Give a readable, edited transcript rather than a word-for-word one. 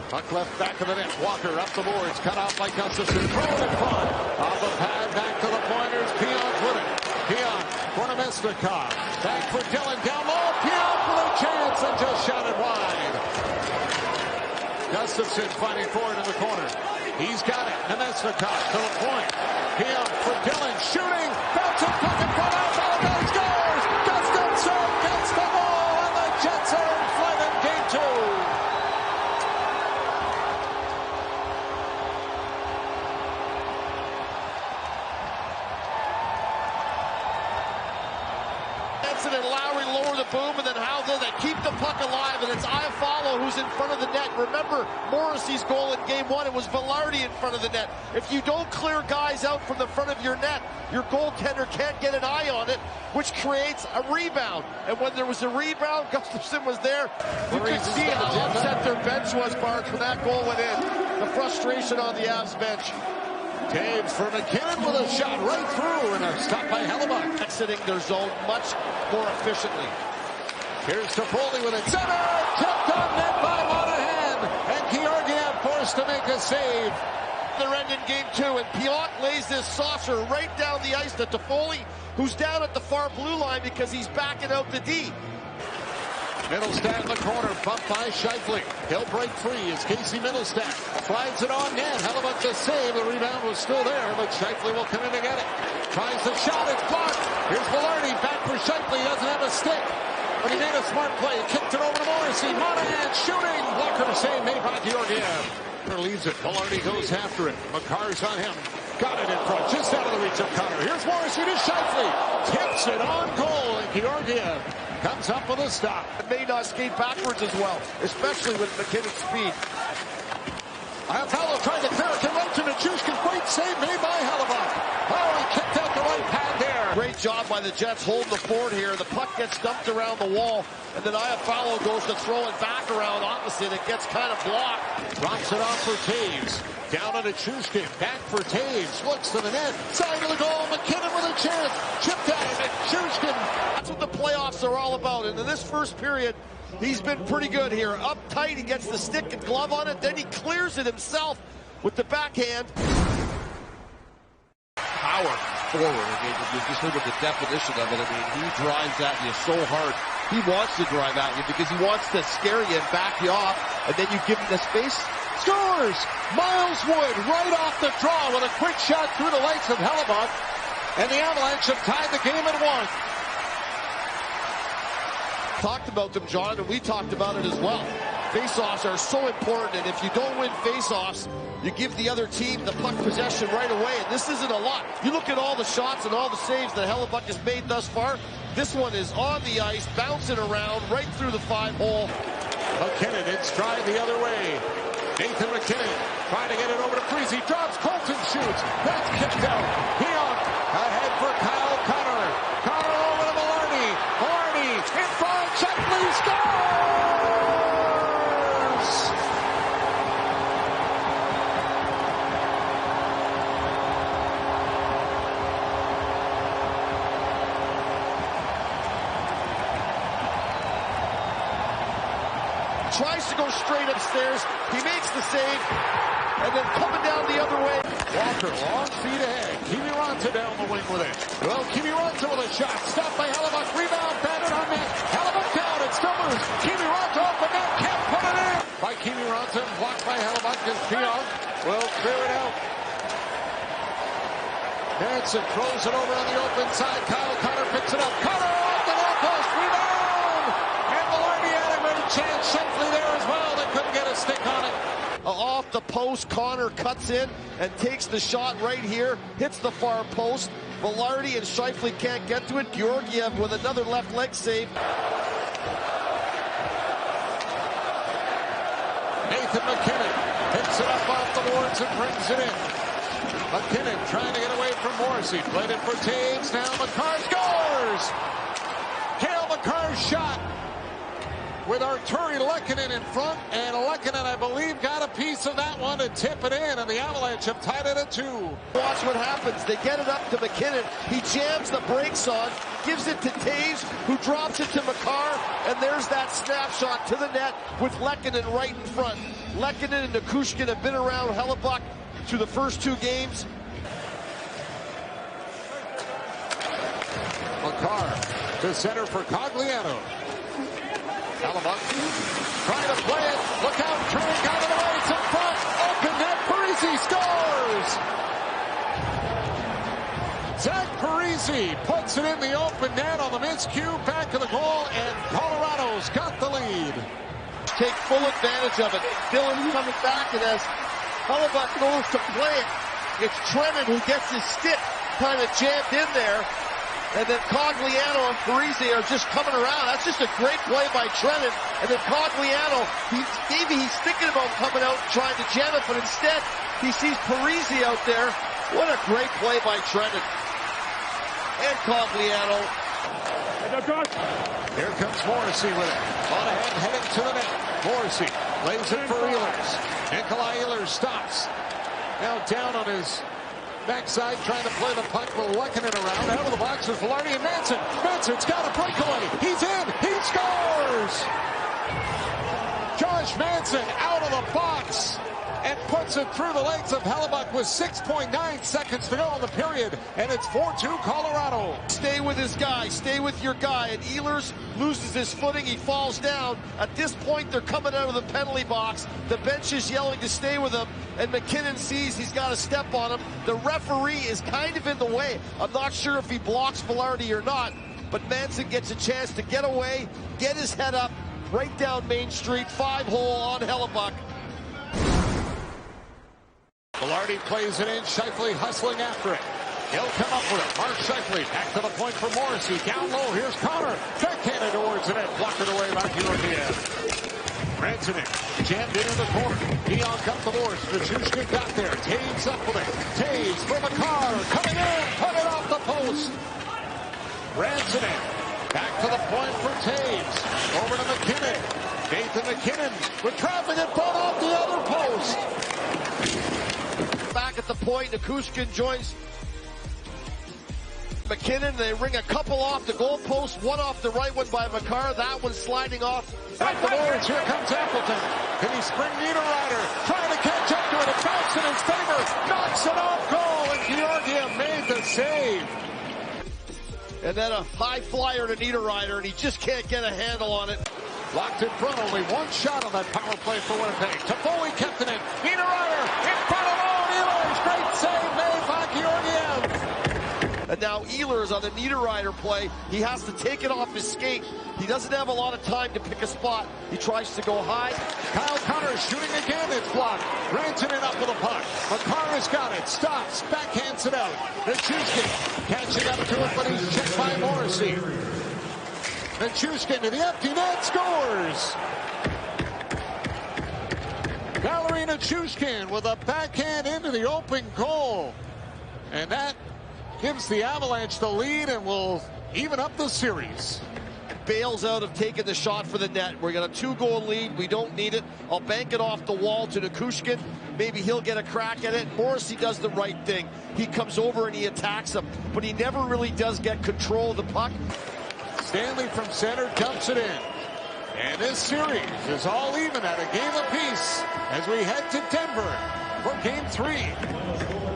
Puck left back of the net. Walker up the boards. Cut out by Gustafsson. Thrown in front. Off the pad. Back to the pointers. Pion's with it. Pion for Namestnikov. Back for Dylan. Down low. Pion with a chance and just shot it wide. Gustafsson fighting forward in the corner. He's got it. Namestnikov to the point. Pion for Dylan. Shooting. Bouncing puck in front. Outside. Scores. Gustafsson gets the ball and the Jets are in flight in game 2. And Lowry lower the boom, and then how do they keep the puck alive? And it's Iafallo who's in front of the net. Remember Morrissey's goal in game 1, it was Vilardi in front of the net. If you don't clear guys out from the front of your net, your goaltender can't get an eye on it, which creates a rebound. And when there was a rebound, Gustafsson was there. You could see how upset their bench was, Barnes, when that goal went in. The frustration on the Avs bench. Taves for McKinnon with a shot right through, and a stop by Hellebuyck. Exiting their zone much more efficiently. Here's Toffoli with it. Center! Kept on net by Monahan, and Georgiev forced to make a save. They're ending game 2, and Piot lays this saucer right down the ice to Toffoli, who's down at the far blue line because he's backing out the D. Middlestat in the corner, bumped by Scheifele. He'll break free as Casey Middlestat slides it on net. Hellebuyck to save. The rebound was still there, but Scheifele will come in to get it. Tries the shot, it's blocked. Here's Vilardi, back for Scheifele. He doesn't have a stick, but he made a smart play. Kicked it over to Morrissey. Monahan shooting. Blocker save made by Georgiev. Leaves it. Vilardi goes after it. McCarr's on him. Got it in front, just out of the reach of Connor. Here's Morrissey to Scheifele. Tips it on goal, and Georgiev comes up with a stop. It may not skate backwards as well, especially with McKinnon's speed. Iafallo trying to clear it to right to Nichushkin. Great save made by Hellebuyck. Oh, he kicked out the right pad there. Great job by the Jets holding the fort here. The puck gets dumped around the wall, and then Iafallo goes to throw it back around opposite. It gets kind of blocked. Drops it off for Taves. Down to Nichushkin. Back for Taves. Looks to the net. Side of the goal. McKinnon with a chance. Chipped out of Nichushkin. That's what the playoffs are all about. And in this first period, he's been pretty good here. Up tight, he gets the stick and glove on it. Then he clears it himself with the backhand. Power forward. I mean, you just look at the definition of it. I mean, he drives at you so hard. He wants to drive at you because he wants to scare you and back you off. And then you give him the space. Scores! Miles Wood right off the draw with a quick shot through the legs of Hellebuyck. And the Avalanche have tied the game at 1. Talked about them, John, and we talked about it as well. Faceoffs are so important, and if you don't win faceoffs, you give the other team the puck possession right away, and this isn't a lot. You look at all the shots and all the saves that Hellebuyck has made thus far. This one is on the ice, bouncing around right through the 5-hole. McKinnon in stride the other way. Nathan McKinnon trying to get it over to Freese. He drops, Colton shoots. That's kicked out. Pion ahead for Kyle Connor. Connor over to Vilardi. Vilardi in front. Scheifele scores! Tries to go straight upstairs. He makes the save. And then coming down the other way. Walker, long feet ahead. Kiviranta down the wing with it. Well, Kiviranta with a shot. Stopped by Hellebuyck. Rebound, batted on net. Hellebuyck down. It's still loose. Kiviranta off the net. Can't put it in. By Kiviranta. Blocked by Hellebuyck. And Pion will clear it out. Hanson throws it over on the open side. Kyle Connor picks it up. Connor off the goal post. Rebound. And Vilardi had a great chance. Scheifele there as well. They couldn't get a stick on it. Off the post, Connor cuts in and takes the shot right here. Hits the far post. Vilardi and Scheifele can't get to it. Georgiev with another left leg save. Nathan McKinnon picks it up off the boards and brings it in. McKinnon trying to get away from Morrissey. Played it for Taves. Now McCarr scores! Cale McCarr's shot with Arturi Lehkonen in front, and Lehkonen, I believe, got a piece of that one to tip it in, and the Avalanche have tied it at 2. Watch what happens. They get it up to MacKinnon. He jams the brakes on, gives it to Toews, who drops it to Makar, and there's that snapshot to the net with Lehkonen right in front. Lehkonen and Nichushkin have been around Hellebuyck through the first 2 games. Makar to center for Cogliano. Hellebuyck trying to play it. Look out, Drake out of the way. It's in front. Open net. Parise scores. Zach Parise puts it in the open net on the miscue. Back of the goal, and Colorado's got the lead. Take full advantage of it. Dylan's coming back, and as Hellebuyck goes to play it, it's Trenton who gets his stick kind of jammed in there. And then Cogliano and Parise are just coming around. That's just a great play by Trenton. And then Cogliano, maybe he's thinking about coming out and trying to jam it, but instead he sees Parise out there. What a great play by Trenton. And Cogliano. Here comes Morrissey with it. On ahead, heading to the net. Morrissey lays it for Ehlers. Nikolai Ehlers stops. Now down on his backside, trying to play the puck with Lehkonen around. Out of the box is Velarde and Manson. Manson's got a breakaway. He's in. He scores! Josh Manson out of the box and puts it through the legs of Hellebuyck with 6.9 seconds to go in the period, and it's 4-2 Colorado. Stay with his guy. Stay with your guy. And Ehlers loses his footing. He falls down. At this point, they're coming out of the penalty box. The bench is yelling to stay with him, and MacKinnon sees he's got to step on him. The referee is kind of in the way. I'm not sure if he blocks Velarde or not, but Manson gets a chance to get away, get his head up, right down Main Street, 5-hole on Hellebuyck. Velarde plays it in. Scheifele hustling after it. He'll come up with it. Mark Scheifele back to the point for Morrissey. Down low. Here's Connor. Backhanded towards the net. Blocked it away back here at the end. Rantanen jammed into the corner. Dion got the boards. Nichushkin got there. Taves up with it. Taves for Makar. Coming in. Put it off the post. Rantanen back to the point for Taves. Over to MacKinnon. Nathan MacKinnon with traffic and pulled off the other post. Back at the point, Nichushkin joins MacKinnon. They ring a couple off the goalpost, one off the right one by Makar, that one sliding off. Back the boards, here comes Appleton. Can he spring Niederreiter? Trying to catch up to it, it bounced in his favor, knocks it off goal, and Georgiev made the save. And then a high flyer to Niederreiter, and he just can't get a handle on it. Locked in front, only one shot on that power play for Winnipeg. Toffoli kept it in. Niederreiter in front of Ehlers. Great save made by Georgiev. And now Ehlers on the Niederreiter play. He has to take it off his skate. He doesn't have a lot of time to pick a spot. He tries to go high. Kyle Connor shooting again. It's blocked. Rantanen up with a puck. Makar has got it. Stops. Backhands it out. Nichushkin catching up to it, but he's checked by Morrissey. Nichushkin to the empty net, scores! Valeri Nichushkin with a backhand into the open goal. And that gives the Avalanche the lead and will even up the series. Bails out of taking the shot for the net. We're got a 2-goal lead. We don't need it. I'll bank it off the wall to Nichushkin. Maybe he'll get a crack at it. Morrissey does the right thing. He comes over and he attacks him, but he never really does get control of the puck. Stanley from center dumps it in. And this series is all even at a game apiece as we head to Denver for Game 3.